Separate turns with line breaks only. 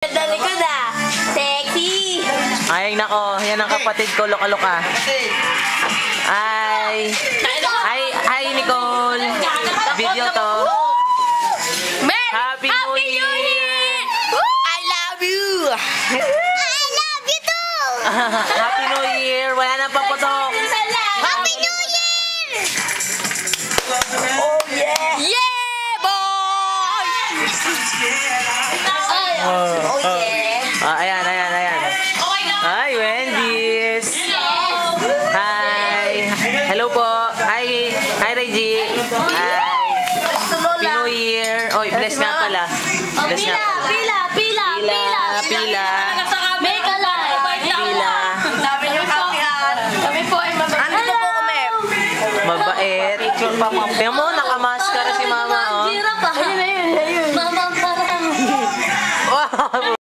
Dali ko na. Sexy.
Ay, nako. Yan ang kapatid ko, Loka-Loka. Ay. Hi, Nicole. Video to. Happy New Year!
I love you. I love you too.
Happy New Year! Wala nang paputok.
Happy New Year. Oh yeah. Yeah, boy. Oh yeah.
Ayan. Hi, Wendy's. Hi. Hello po. Hi, Reggie. Hi. Happy New Year. Oy, bless nga pala. Bless nga pala. Pila.
Make a life.
Pila.
Sabi niyo kami po ay mabait. Andito po kami.
Mabait. Tingnan mo,